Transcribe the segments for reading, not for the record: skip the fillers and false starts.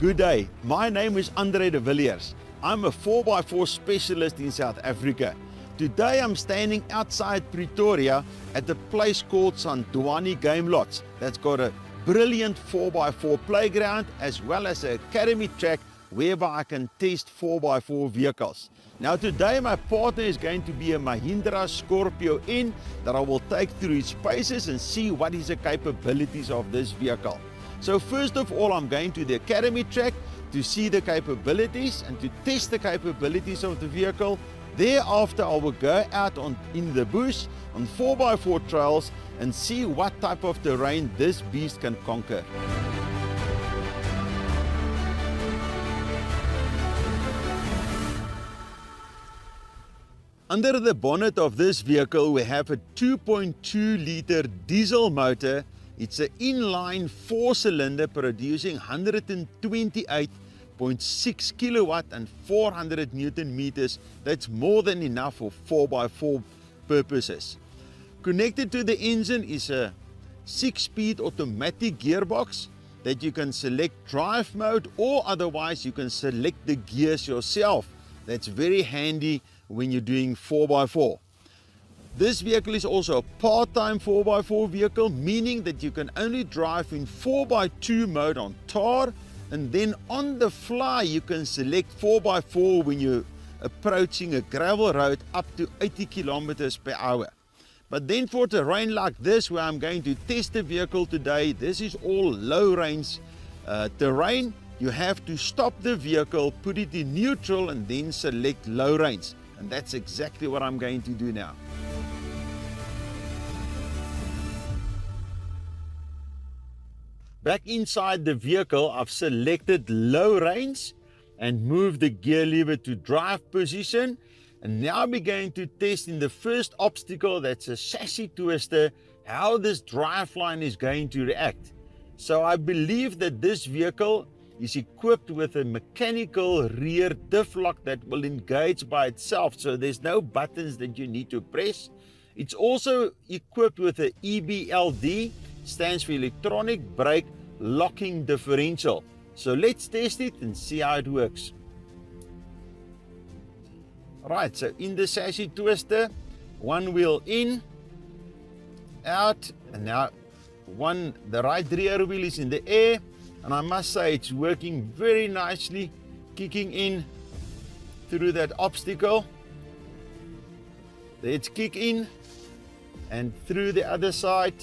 Good day, my name is Andrè de Villiers. I'm a 4x4 specialist in South Africa. Today I'm standing outside Pretoria at a place called Sandwani Game Lots that's got a brilliant 4x4 playground as well as an academy track whereby I can test 4x4 vehicles. Now today my partner is going to be a Mahindra Scorpio-N that I will take through its paces and see what is the capabilities of this vehicle. So first of all, I'm going to the academy track to see the capabilities and to test the capabilities of the vehicle. Thereafter, I will go out in the bush on 4x4 trails and see what type of terrain this beast can conquer. Under the bonnet of this vehicle, we have a 2.2 liter diesel motor. It's an inline 4-cylinder producing 128.6 kilowatt and 400 Newton meters. That's more than enough for 4x4 purposes. Connected to the engine is a 6-speed automatic gearbox that you can select drive mode, or otherwise you can select the gears yourself. That's very handy when you're doing 4x4. This vehicle is also a part-time 4x4 vehicle, meaning that you can only drive in 4x2 mode on tar, and then on the fly you can select 4x4 when you're approaching a gravel road up to 80 kilometers per hour. But then for terrain like this, where I'm going to test the vehicle today, this is all low range terrain. You have to stop the vehicle, put it in neutral, and then select low range. And that's exactly what I'm going to do now. Back inside the vehicle, I've selected low range and moved the gear lever to drive position. And now we're going to test in the first obstacle, that's a chassis twister, how this driveline is going to react. So I believe that this vehicle is equipped with a mechanical rear diff lock that will engage by itself. So there's no buttons that you need to press. It's also equipped with an EBLD, stands for electronic brake locking differential. So let's test it and see how it works. Right, so in the chassis twister, one wheel in, out, and now the right rear wheel is in the air, and I must say it's working very nicely, kicking in through that obstacle. Let's kick in and through the other side,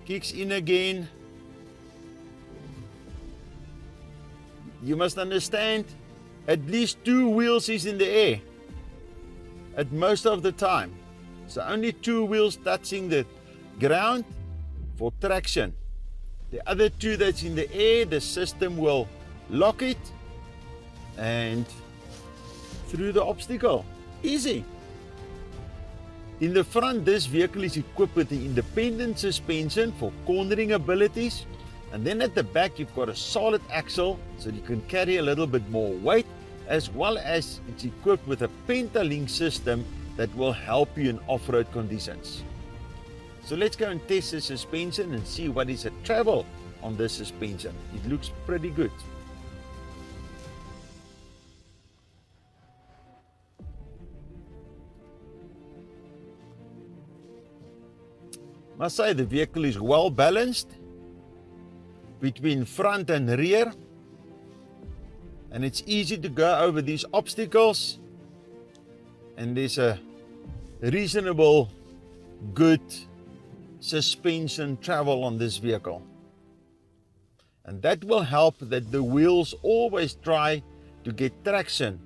kicks in again. You must understand, at least 2 wheels is in the air at most of the time. So only 2 wheels touching the ground for traction. The other 2 that's in the air, the system will lock it and through the obstacle. Easy. In the front, this vehicle is equipped with the independent suspension for cornering abilities. And then at the back, you've got a solid axle so you can carry a little bit more weight, as well as it's equipped with a Pentalink system that will help you in off-road conditions. So let's go and test the suspension and see what is the travel on this suspension. It looks pretty good. I must say the vehicle is well balanced between front and rear, and it's easy to go over these obstacles, and there's a reasonable good suspension travel on this vehicle, and that will help that the wheels always try to get traction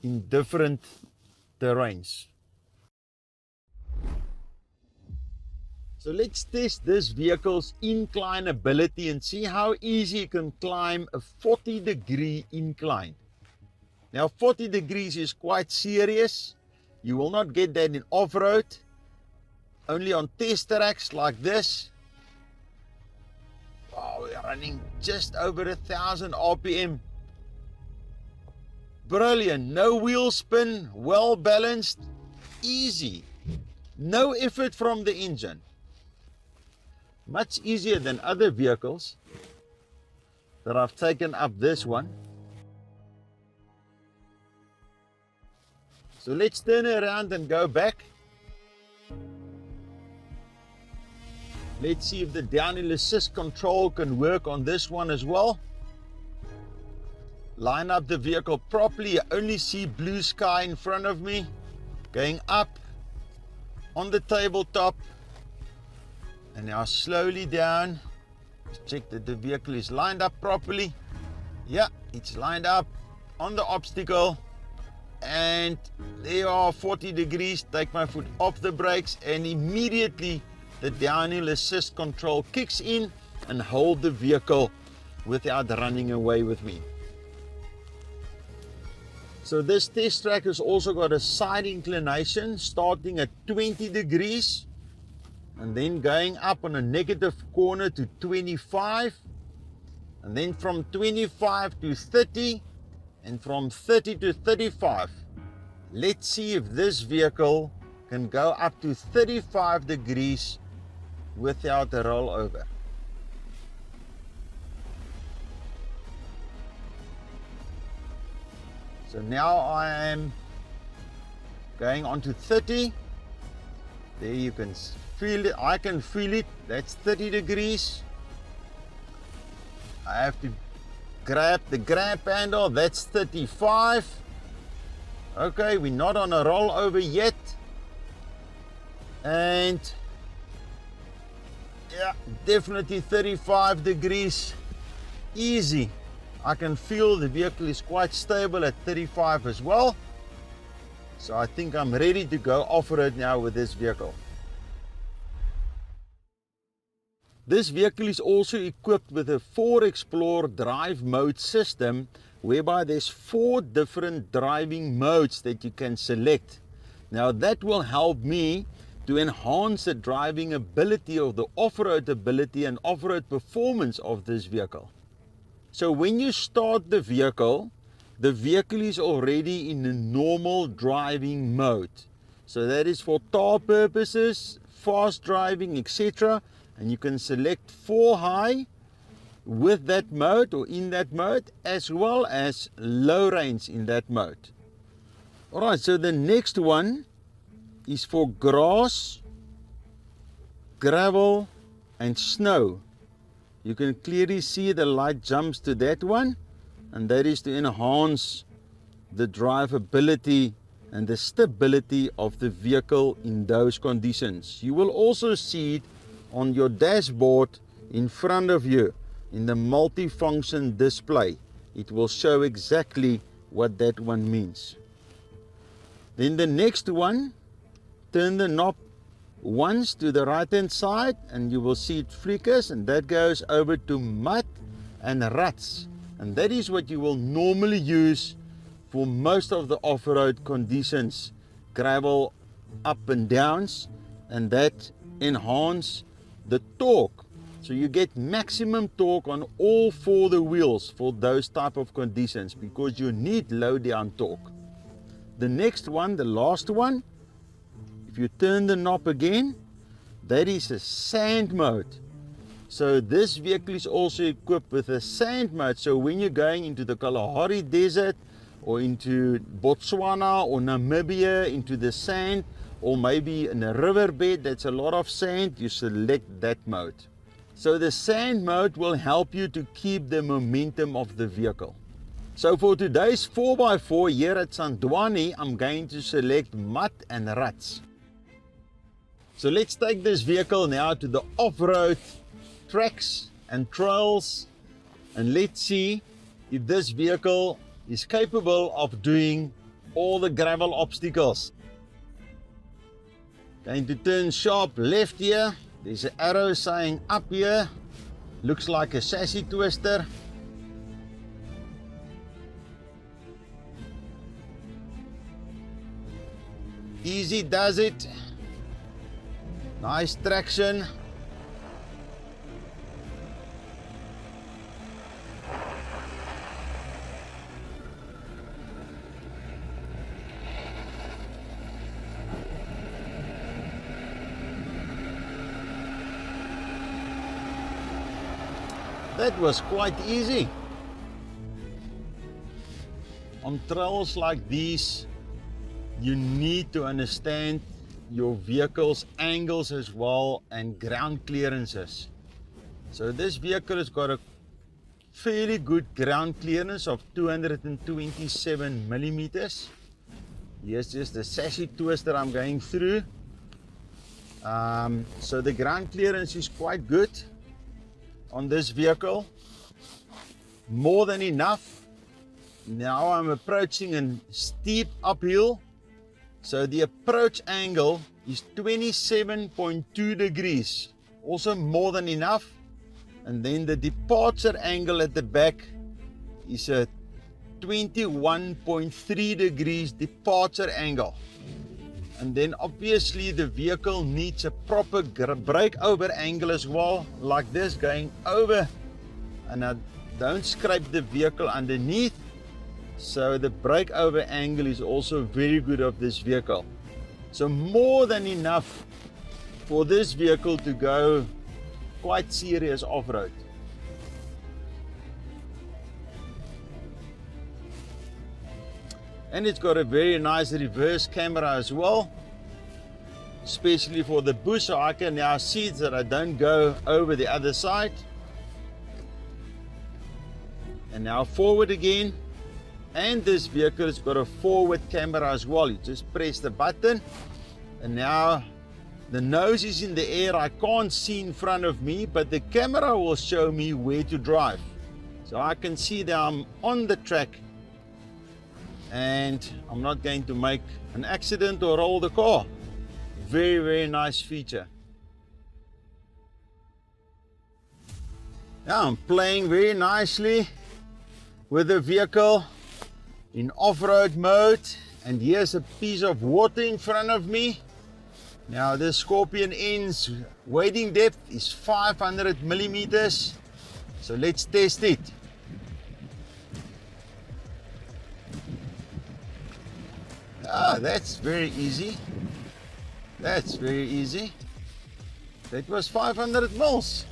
in different terrains. So let's test this vehicle's incline ability and see how easy you can climb a 40-degree incline. Now 40 degrees is quite serious. You will not get that in off-road, only on test tracks like this. Wow, we're running just over 1,000 RPM. Brilliant, no wheel spin, well balanced, easy. No effort from the engine. Much easier than other vehicles. that I've taken up this one. So let's turn around and go back. Let's see if the downhill assist control can work on this one as well. Line up the vehicle properly. I only see blue sky in front of me. Going up on the tabletop. And now slowly down. Check that the vehicle is lined up properly. Yeah, it's lined up on the obstacle. And there you are, 40 degrees. Take my foot off the brakes and immediately the downhill assist control kicks in and hold the vehicle without running away with me. So this test track has also got a side inclination starting at 20 degrees and then going up on a negative corner to 25, and then from 25 to 30, and from 30 to 35. Let's see if this vehicle can go up to 35 degrees without a rollover. So now I am going on to 30. There you can feel it. I can feel it. That's 30 degrees. I have to grab the grab handle. That's 35. Okay, we're not on a rollover yet. And yeah, definitely 35 degrees. Easy. I can feel the vehicle is quite stable at 35 as well. So I think I'm ready to go off-road now with this vehicle. This vehicle is also equipped with a 4Explore drive mode system, whereby there's 4 different driving modes that you can select. Now that will help me to enhance the driving ability of the off-road ability and off-road performance of this vehicle. So when you start the vehicle is already in a normal driving mode. So that is for tow purposes, fast driving, etc. And you can select 4 high with that mode or in that mode, as well as low range in that mode. Alright, so the next one is for grass, gravel and snow. You can clearly see the light jumps to that one, and that is to enhance the drivability and the stability of the vehicle in those conditions. You will also see it on your dashboard in front of you in the multifunction display. It will show exactly what that one means. Then the next one, turn the knob once to the right hand side and you will see it flickers, and that goes over to mud and ruts, and that is what you will normally use for most of the off-road conditions, gravel, up and downs, and that enhance the torque. So you get maximum torque on all 4 the wheels for those type of conditions, because you need low down torque. The next one, the last one, if you turn the knob again, that is a sand mode. So this vehicle is also equipped with a sand mode. So when you're going into the Kalahari Desert or into Botswana or Namibia, into the sand, or maybe in a riverbed that's a lot of sand, you select that mode. So the sand mode will help you to keep the momentum of the vehicle. So for today's 4x4 here at Sandwani, I'm going to select mud and ruts. So let's take this vehicle now to the off-road tracks and trails, and let's see if this vehicle is capable of doing all the gravel obstacles. Going to turn sharp left here. There's an arrow saying up here. Looks like a chassis twister. Easy does it. Nice traction. That was quite easy. On trails like these, you need to understand your vehicle's angles as well and ground clearances. So this vehicle has got a fairly good ground clearance of 227 millimeters. Here's just the chassis twister I'm going through. So the ground clearance is quite good on this vehicle, more than enough. Now I'm approaching a steep uphill, so the approach angle is 27.2 degrees, also more than enough. And then the departure angle at the back is a 21.3 degrees departure angle. And then obviously the vehicle needs a proper brake over angle as well, like this, going over, and I don't scrape the vehicle underneath. So the brake over angle is also very good of this vehicle. So more than enough for this vehicle to go quite serious off-road. And it's got a very nice reverse camera as well, especially for the bush, so I can now see that I don't go over the other side. And now forward again. And this vehicle has got a forward camera as well. You just press the button, and now the nose is in the air. I can't see in front of me, but the camera will show me where to drive. So I can see that I'm on the track and I'm not going to make an accident or roll the car. Very, very nice feature. Now I'm playing very nicely with the vehicle in off-road mode, and here's a piece of water in front of me. Now this Scorpio-N's wading depth is 500 millimeters, so let's test it. That's very easy. That's very easy. That was 500 mils.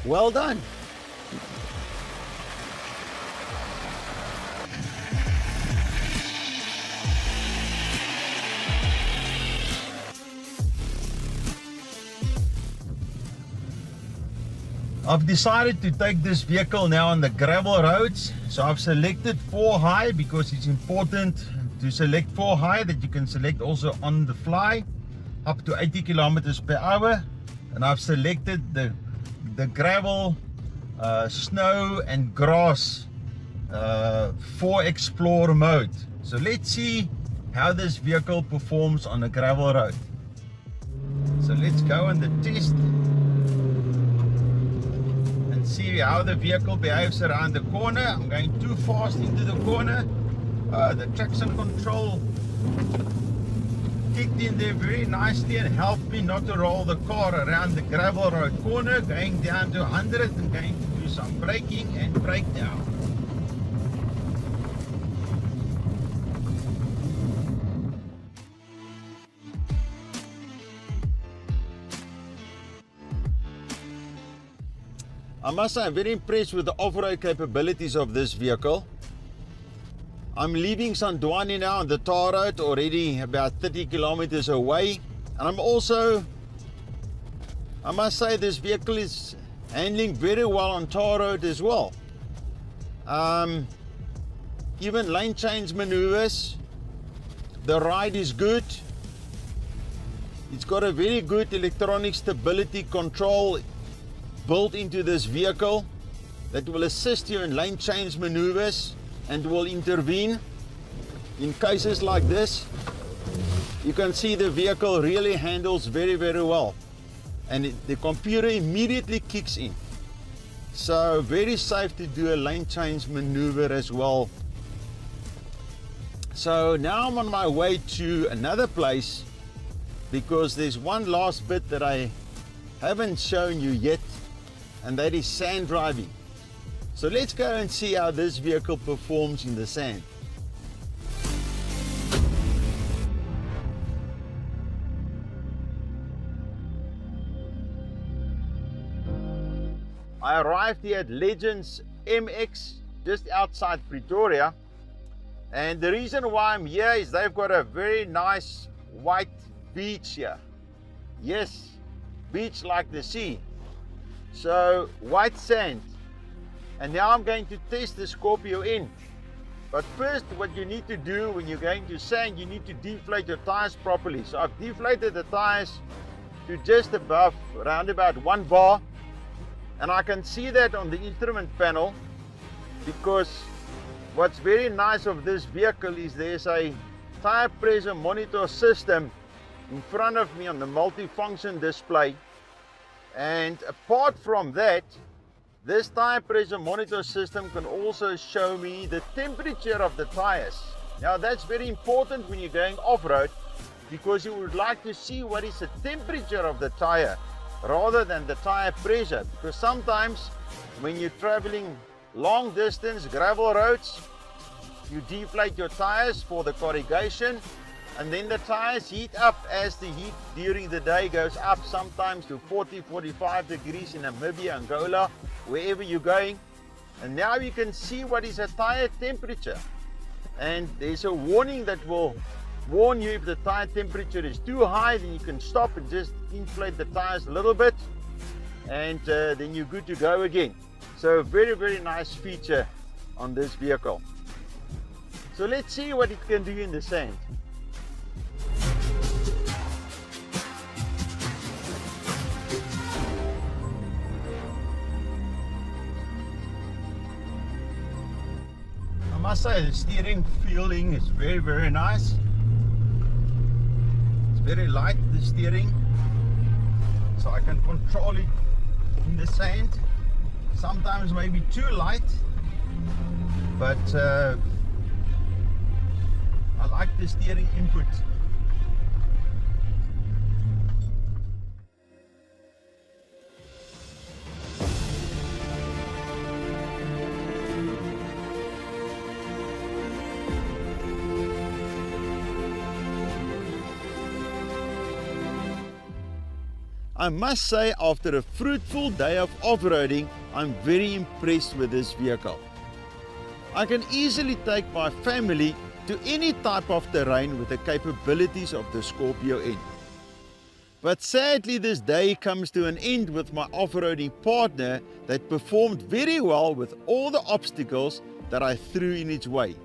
Well done. I've decided to take this vehicle now on the gravel roads. So I've selected 4 high because it's important to select 4 high that you can select also on the fly up to 80 kilometers per hour. And I've selected the gravel, snow and grass 4 Explorer mode. So let's see how this vehicle performs on a gravel road. So let's go on the test. See how the vehicle behaves around the corner. I'm going too fast into the corner. The traction control kicked in there very nicely and helped me not to roll the car around the gravel road corner, going down to 100 and going to do some braking and breakdown. I must say I'm very impressed with the off-road capabilities of this vehicle. I'm leaving Sandwani now on the tar road, already about 30 kilometers away. And I'm also, I must say this vehicle is handling very well on tar road as well. Even lane change maneuvers, the ride is good. It's got a very good electronic stability control built into this vehicle that will assist you in lane change maneuvers and will intervene in cases like this. You can see the vehicle really handles very, very well, and the computer immediately kicks in. So very safe to do a lane change maneuver as well. So now I'm on my way to another place because there's one last bit that I haven't shown you yet, and that is sand driving. So let's go and see how this vehicle performs in the sand. I arrived here at Legends MX just outside Pretoria, and the reason why I'm here is they've got a very nice white beach here. Yes, beach like the sea. So white sand. And now I'm going to test the Scorpio-N. But first, what you need to do when you're going to sand, you need to deflate your tires properly. So I've deflated the tires to just above, around about 1 bar. And I can see that on the instrument panel, because what's very nice of this vehicle is there's a tire pressure monitor system in front of me on the multifunction display. And apart from that, this tire pressure monitor system can also show me the temperature of the tires. Now that's very important when you're going off-road, because you would like to see what is the temperature of the tire rather than the tire pressure, because sometimes when you're traveling long distance gravel roads, you deflate your tires for the corrugation, and then the tires heat up as the heat during the day goes up, sometimes to 40-45 degrees in Namibia, Angola, wherever you're going. And now you can see what is a tire temperature, and there's a warning that will warn you if the tire temperature is too high. Then you can stop and just inflate the tires a little bit, and then you're good to go again. So very, very nice feature on this vehicle. So let's see what it can do in the sand. I must say the steering feeling is very, very nice. It's very light, the steering, so I can control it in the sand. Sometimes maybe too light, but I like the steering input. I must say, after a fruitful day of off-roading, I'm very impressed with this vehicle. I can easily take my family to any type of terrain with the capabilities of the Scorpio-N. But sadly, this day comes to an end with my off-roading partner that performed very well with all the obstacles that I threw in its way.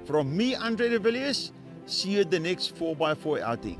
From me, Andrè4x4, see you at the next 4x4 outing.